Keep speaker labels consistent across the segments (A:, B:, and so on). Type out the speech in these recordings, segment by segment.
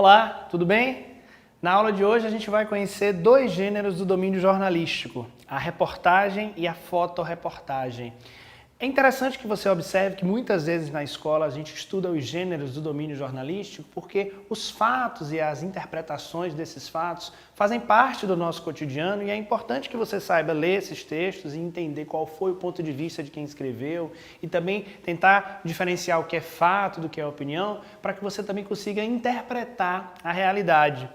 A: Olá, tudo bem? Na aula de hoje a gente vai conhecer dois gêneros do domínio jornalístico, a reportagem e a fotoreportagem. É interessante que você observe que muitas vezes na escola a gente estuda os gêneros do domínio jornalístico porque os fatos e as interpretações desses fatos fazem parte do nosso cotidiano e é importante que você saiba ler esses textos e entender qual foi o ponto de vista de quem escreveu e também tentar diferenciar o que é fato do que é opinião para que você também consiga interpretar a realidade.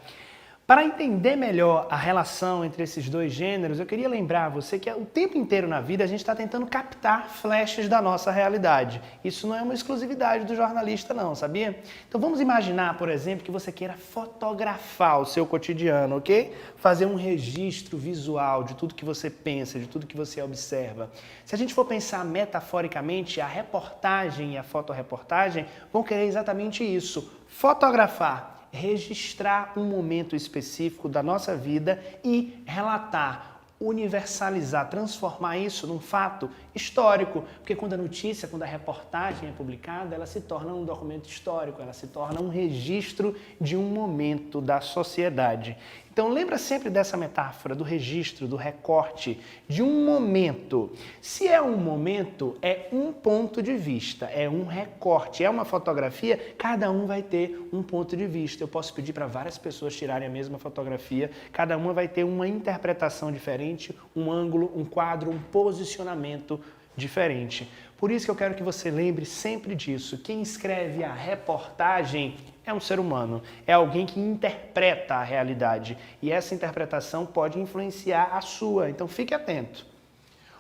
A: Para entender melhor a relação entre esses dois gêneros, eu queria lembrar a você que o tempo inteiro na vida a gente está tentando captar flashes da nossa realidade. Isso não é uma exclusividade do jornalista não, sabia? Então vamos imaginar, por exemplo, que você queira fotografar o seu cotidiano, ok? Fazer um registro visual de tudo que você pensa, de tudo que você observa. Se a gente for pensar metaforicamente, a reportagem e a fotoreportagem vão querer exatamente isso, fotografar, registrar um momento específico da nossa vida e relatar, universalizar, transformar isso num fato histórico, porque quando a reportagem é publicada, ela se torna um documento histórico, ela se torna um registro de um momento da sociedade. Então lembra sempre dessa metáfora do registro, do recorte, de um momento. Se é um momento, é um ponto de vista, é um recorte, é uma fotografia, cada um vai ter um ponto de vista. Eu posso pedir para várias pessoas tirarem a mesma fotografia, cada uma vai ter uma interpretação diferente, um ângulo, um quadro, um posicionamento diferente. Por isso que eu quero que você lembre sempre disso. Quem escreve a reportagem é um ser humano, é alguém que interpreta a realidade e essa interpretação pode influenciar a sua, então fique atento.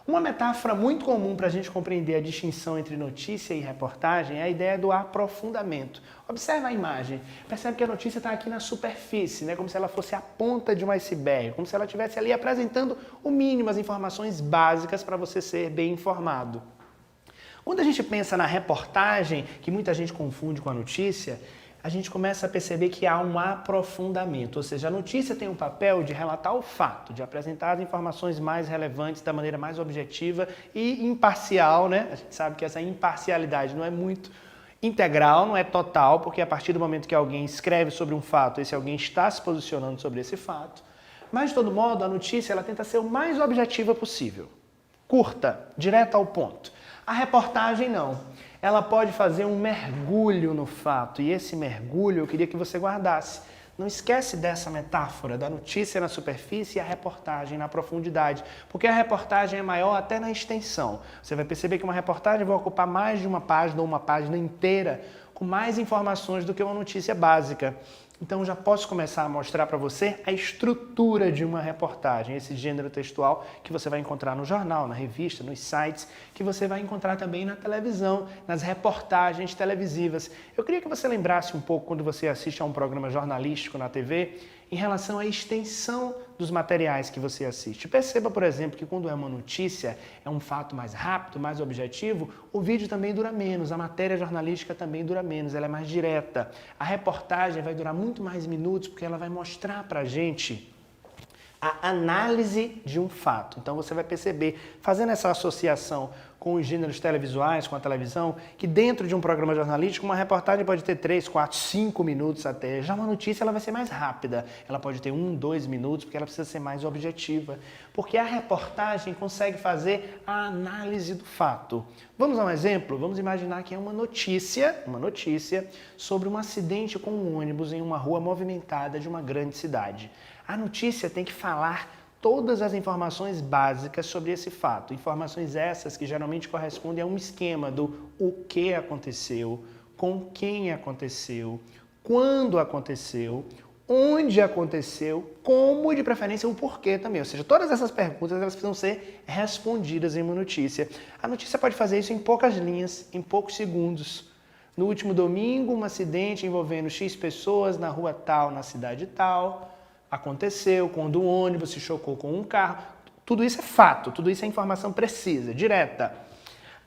A: Uma metáfora muito comum para a gente compreender a distinção entre notícia e reportagem é a ideia do aprofundamento. Observa a imagem, percebe que a notícia está aqui na superfície, né? Como se ela fosse a ponta de um iceberg, como se ela estivesse ali apresentando o mínimo, as informações básicas para você ser bem informado. Quando a gente pensa na reportagem, que muita gente confunde com a notícia, a gente começa a perceber que há um aprofundamento, ou seja, a notícia tem um papel de relatar o fato, de apresentar as informações mais relevantes da maneira mais objetiva e imparcial, né? A gente sabe que essa imparcialidade não é muito integral, não é total, porque a partir do momento que alguém escreve sobre um fato, esse alguém está se posicionando sobre esse fato. Mas, de todo modo, a notícia ela tenta ser o mais objetiva possível, curta, direta ao ponto. A reportagem não. Ela pode fazer um mergulho no fato e esse mergulho eu queria que você guardasse. Não esquece dessa metáfora da notícia na superfície e a reportagem na profundidade, porque a reportagem é maior até na extensão. Você vai perceber que uma reportagem vai ocupar mais de uma página ou uma página inteira com mais informações do que uma notícia básica. Então já posso começar a mostrar para você a estrutura de uma reportagem, esse gênero textual que você vai encontrar no jornal, na revista, nos sites, que você vai encontrar também na televisão, nas reportagens televisivas. Eu queria que você lembrasse um pouco quando você assiste a um programa jornalístico na TV, em relação à extensão dos materiais que você assiste. Perceba, por exemplo, que quando é uma notícia, é um fato mais rápido, mais objetivo, o vídeo também dura menos, a matéria jornalística também dura menos, ela é mais direta. A reportagem vai durar muito mais minutos, porque ela vai mostrar pra gente a análise de um fato. Então você vai perceber, fazendo essa associação com os gêneros televisuais, com a televisão, que dentro de um programa jornalístico, uma reportagem pode ter 3, 4, 5 minutos até. Já uma notícia ela vai ser mais rápida. Ela pode ter 1, 2 minutos, porque ela precisa ser mais objetiva. Porque a reportagem consegue fazer a análise do fato. Vamos a um exemplo? Vamos imaginar que é uma notícia sobre um acidente com um ônibus em uma rua movimentada de uma grande cidade. A notícia tem que falar todas as informações básicas sobre esse fato. Informações essas que geralmente correspondem a um esquema do o que aconteceu, com quem aconteceu, quando aconteceu, onde aconteceu, como e de preferência o porquê também. Ou seja, todas essas perguntas elas precisam ser respondidas em uma notícia. A notícia pode fazer isso em poucas linhas, em poucos segundos. No último domingo, um acidente envolvendo X pessoas na rua tal, na cidade tal. Aconteceu quando um ônibus se chocou com um carro. Tudo isso é fato, tudo isso é informação precisa, direta.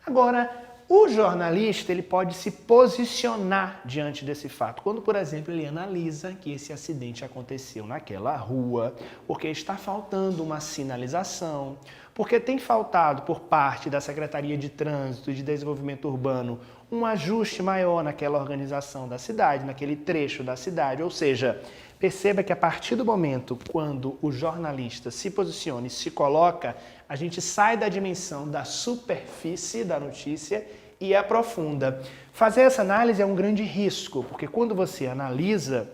A: Agora, O jornalista ele pode se posicionar diante desse fato. Quando, por exemplo, ele analisa que esse acidente aconteceu naquela rua, porque está faltando uma sinalização, porque tem faltado por parte da Secretaria de Trânsito e de Desenvolvimento Urbano um ajuste maior naquela organização da cidade, naquele trecho da cidade. Ou seja, perceba que a partir do momento quando o jornalista se posiciona e se coloca, a gente sai da dimensão da superfície da notícia e aprofunda. Fazer essa análise é um grande risco, porque quando você analisa,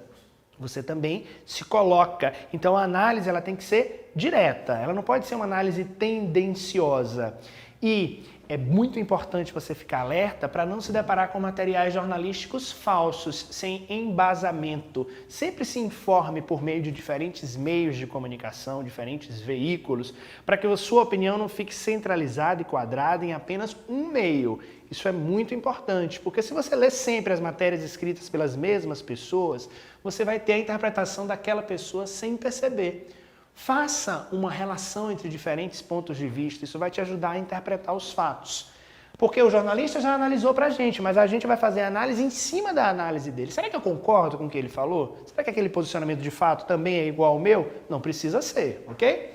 A: você também se coloca. Então a análise ela tem que ser direta, ela não pode ser uma análise tendenciosa. E é muito importante você ficar alerta para não se deparar com materiais jornalísticos falsos, sem embasamento. Sempre se informe por meio de diferentes meios de comunicação, diferentes veículos, para que a sua opinião não fique centralizada e quadrada em apenas um meio. Isso é muito importante, porque se você lê sempre as matérias escritas pelas mesmas pessoas, você vai ter a interpretação daquela pessoa sem perceber. Faça uma relação entre diferentes pontos de vista, isso vai te ajudar a interpretar os fatos. Porque o jornalista já analisou pra gente, mas a gente vai fazer a análise em cima da análise dele. Será que eu concordo com o que ele falou? Será que aquele posicionamento de fato também é igual ao meu? Não precisa ser, ok?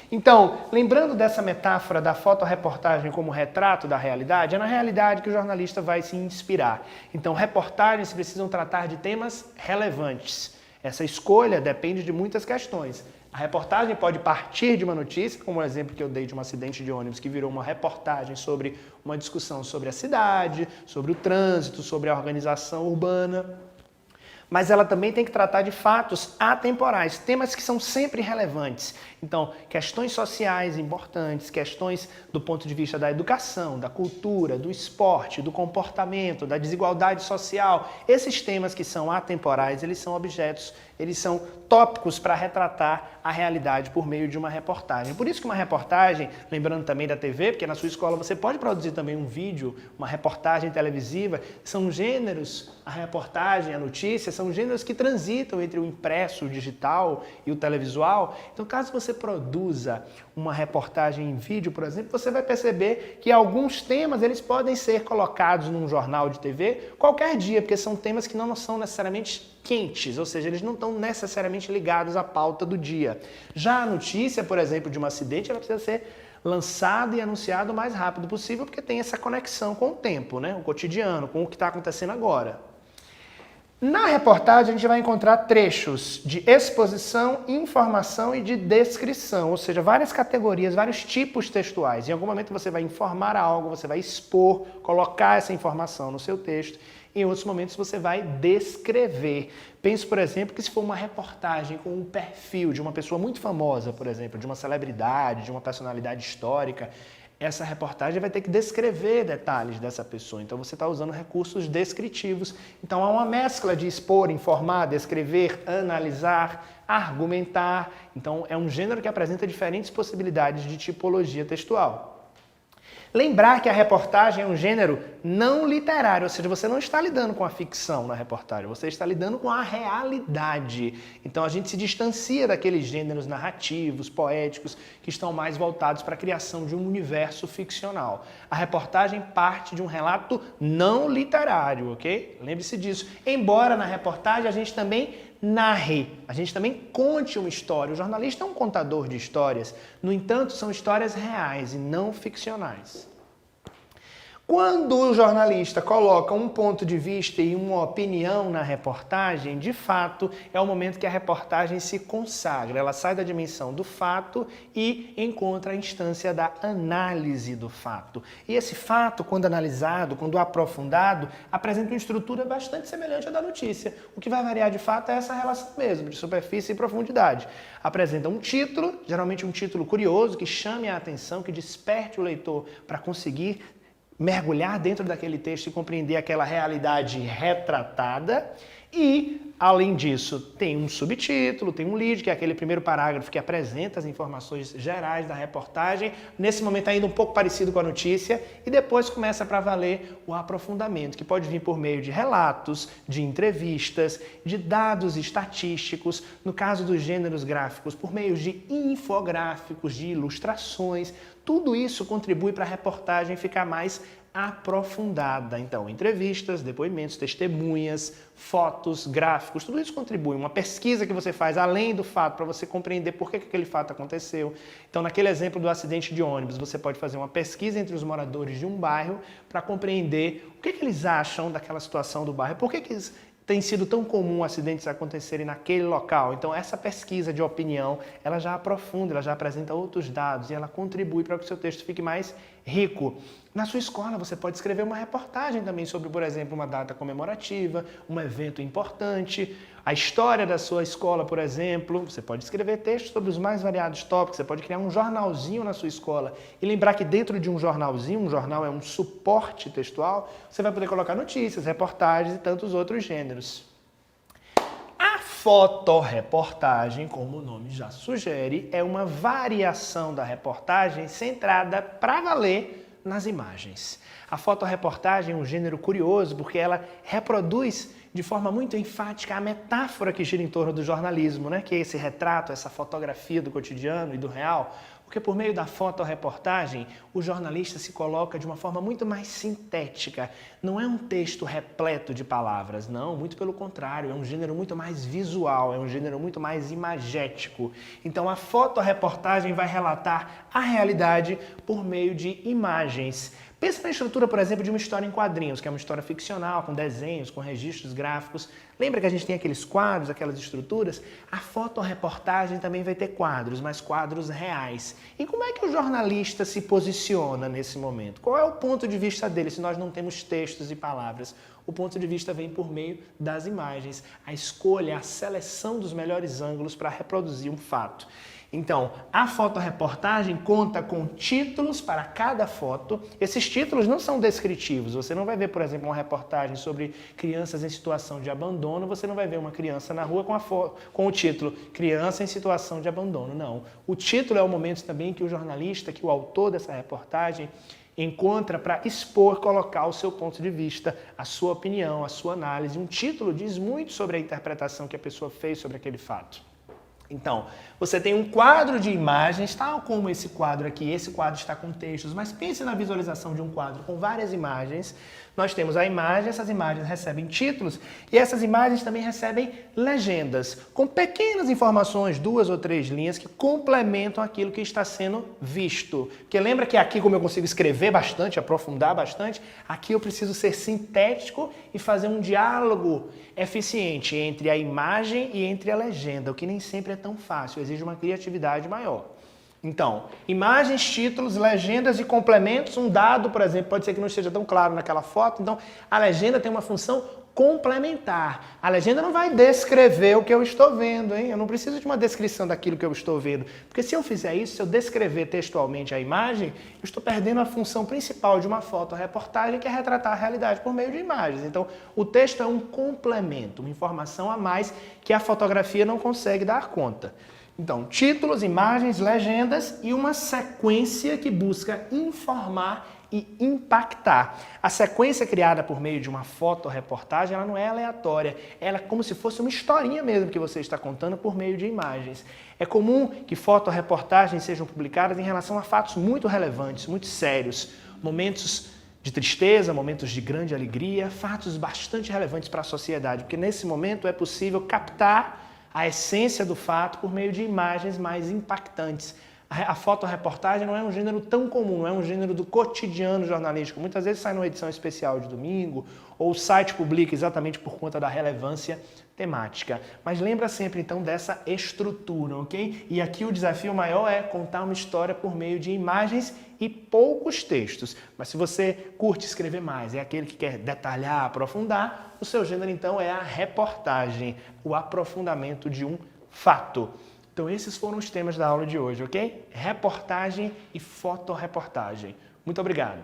A: Então, lembrando dessa metáfora da fotoreportagem como retrato da realidade, é na realidade que o jornalista vai se inspirar. Então, reportagens precisam tratar de temas relevantes. Essa escolha depende de muitas questões. A reportagem pode partir de uma notícia, como o exemplo que eu dei de um acidente de ônibus que virou uma reportagem sobre uma discussão sobre a cidade, sobre o trânsito, sobre a organização urbana. Mas ela também tem que tratar de fatos atemporais, temas que são sempre relevantes. Então, questões sociais importantes, questões do ponto de vista da educação, da cultura, do esporte, do comportamento, da desigualdade social. Esses temas que são atemporais, eles são objetos, eles são tópicos para retratar a realidade por meio de uma reportagem. Por isso que uma reportagem, lembrando também da TV, porque na sua escola você pode produzir também um vídeo, uma reportagem televisiva, são gêneros, a reportagem, a notícia, são gêneros que transitam entre o impresso, o digital e o televisual. Então, caso você produza uma reportagem em vídeo, por exemplo, você vai perceber que alguns temas eles podem ser colocados num jornal de TV qualquer dia, porque são temas que não são necessariamente quentes, ou seja, eles não estão necessariamente ligados à pauta do dia. Já a notícia, por exemplo, de um acidente, ela precisa ser lançada e anunciada o mais rápido possível, porque tem essa conexão com o tempo, né? O cotidiano, com o que está acontecendo agora. Na reportagem, a gente vai encontrar trechos de exposição, informação e de descrição, ou seja, várias categorias, vários tipos textuais. Em algum momento você vai informar algo, você vai expor, colocar essa informação no seu texto. Em outros momentos você vai descrever. Pense, por exemplo, que se for uma reportagem com um perfil de uma pessoa muito famosa, por exemplo, de uma celebridade, de uma personalidade histórica, essa reportagem vai ter que descrever detalhes dessa pessoa. Então você está usando recursos descritivos. Então há uma mescla de expor, informar, descrever, analisar, argumentar. Então é um gênero que apresenta diferentes possibilidades de tipologia textual. Lembrar que a reportagem é um gênero não literário, ou seja, você não está lidando com a ficção na reportagem, você está lidando com a realidade. Então a gente se distancia daqueles gêneros narrativos, poéticos, que estão mais voltados para a criação de um universo ficcional. A reportagem parte de um relato não literário, ok? Lembre-se disso. Embora na reportagem a gente também narre, a gente também conte uma história. O jornalista é um contador de histórias, no entanto, são histórias reais e não ficcionais. Quando o jornalista coloca um ponto de vista e uma opinião na reportagem, de fato, é o momento que a reportagem se consagra. Ela sai da dimensão do fato e encontra a instância da análise do fato. E esse fato, quando analisado, quando aprofundado, apresenta uma estrutura bastante semelhante à da notícia. O que vai variar de fato é essa relação mesmo, de superfície e profundidade. Apresenta um título, geralmente um título curioso, que chame a atenção, que desperte o leitor para conseguir mergulhar dentro daquele texto e compreender aquela realidade retratada. E, além disso, tem um subtítulo, tem um lead, que é aquele primeiro parágrafo que apresenta as informações gerais da reportagem, nesse momento ainda um pouco parecido com a notícia, e depois começa para valer o aprofundamento, que pode vir por meio de relatos, de entrevistas, de dados estatísticos, no caso dos gêneros gráficos, por meio de infográficos, de ilustrações. Tudo isso contribui para a reportagem ficar mais aprofundada. Então, entrevistas, depoimentos, testemunhas, fotos, gráficos, tudo isso contribui. Uma pesquisa que você faz além do fato para você compreender por que aquele fato aconteceu. Então, naquele exemplo do acidente de ônibus, você pode fazer uma pesquisa entre os moradores de um bairro para compreender o que eles acham daquela situação do bairro, por que tem sido tão comum acidentes acontecerem naquele local. Então, essa pesquisa de opinião, ela já aprofunda, ela já apresenta outros dados e ela contribui para que o seu texto fique mais rico. Na sua escola, você pode escrever uma reportagem também sobre, por exemplo, uma data comemorativa, um evento importante, a história da sua escola, por exemplo. Você pode escrever textos sobre os mais variados tópicos, você pode criar um jornalzinho na sua escola e lembrar que dentro de um jornalzinho, um jornal é um suporte textual, você vai poder colocar notícias, reportagens e tantos outros gêneros. A fotoreportagem, como o nome já sugere, é uma variação da reportagem centrada para valer nas imagens. A fotoreportagem é um gênero curioso porque ela reproduz de forma muito enfática a metáfora que gira em torno do jornalismo, né? Que é esse retrato, essa fotografia do cotidiano e do real. Porque por meio da fotoreportagem, o jornalista se coloca de uma forma muito mais sintética. Não é um texto repleto de palavras, não, muito pelo contrário, é um gênero muito mais visual, é um gênero muito mais imagético. Então a fotoreportagem vai relatar a realidade por meio de imagens. Pensa na estrutura, por exemplo, de uma história em quadrinhos, que é uma história ficcional, com desenhos, com registros gráficos. Lembra que a gente tem aqueles quadros, aquelas estruturas? A fotoreportagem também vai ter quadros, mas quadros reais. E como é que o jornalista se posiciona nesse momento? Qual é o ponto de vista dele se nós não temos textos e palavras? O ponto de vista vem por meio das imagens, a escolha, a seleção dos melhores ângulos para reproduzir um fato. Então, a fotoreportagem conta com títulos para cada foto. Esses títulos não são descritivos. Você não vai ver, por exemplo, uma reportagem sobre crianças em situação de abandono. Você não vai ver uma criança na rua com o título Criança em situação de abandono. Não. O título é o momento também que o jornalista, que o autor dessa reportagem, encontra para expor, colocar o seu ponto de vista, a sua opinião, a sua análise. Um título diz muito sobre a interpretação que a pessoa fez sobre aquele fato. Então, você tem um quadro de imagens, tal como esse quadro aqui. Esse quadro está com textos, mas pense na visualização de um quadro com várias imagens. Nós temos a imagem, essas imagens recebem títulos e essas imagens também recebem legendas, com pequenas informações, 2 ou 3 linhas, que complementam aquilo que está sendo visto. Porque lembra que aqui, como eu consigo escrever bastante, aprofundar bastante, aqui eu preciso ser sintético e fazer um diálogo eficiente entre a imagem e entre a legenda, o que nem sempre é tão fácil, exige uma criatividade maior. Então, imagens, títulos, legendas e complementos. Um dado, por exemplo, pode ser que não esteja tão claro naquela foto, então a legenda tem uma função complementar. A legenda não vai descrever o que eu estou vendo, hein? Eu não preciso de uma descrição daquilo que eu estou vendo, porque se eu fizer isso, se eu descrever textualmente a imagem, eu estou perdendo a função principal de uma fotoreportagem, que é retratar a realidade por meio de imagens. Então, o texto é um complemento, uma informação a mais que a fotografia não consegue dar conta. Então, títulos, imagens, legendas e uma sequência que busca informar e impactar. A sequência criada por meio de uma fotoreportagem, ela não é aleatória, ela é como se fosse uma historinha mesmo que você está contando por meio de imagens. É comum que fotoreportagens sejam publicadas em relação a fatos muito relevantes, muito sérios, momentos de tristeza, momentos de grande alegria, fatos bastante relevantes para a sociedade, porque nesse momento é possível captar a essência do fato por meio de imagens mais impactantes. A fotoreportagem não é um gênero tão comum, não é um gênero do cotidiano jornalístico. Muitas vezes sai numa edição especial de domingo, ou o site publica exatamente por conta da relevância temática. Mas lembra sempre, então, dessa estrutura, ok? E aqui o desafio maior é contar uma história por meio de imagens e poucos textos. Mas se você curte escrever mais, é aquele que quer detalhar, aprofundar, o seu gênero, então, é a reportagem, o aprofundamento de um fato. Então esses foram os temas da aula de hoje, ok? Reportagem e fotoreportagem. Muito obrigado!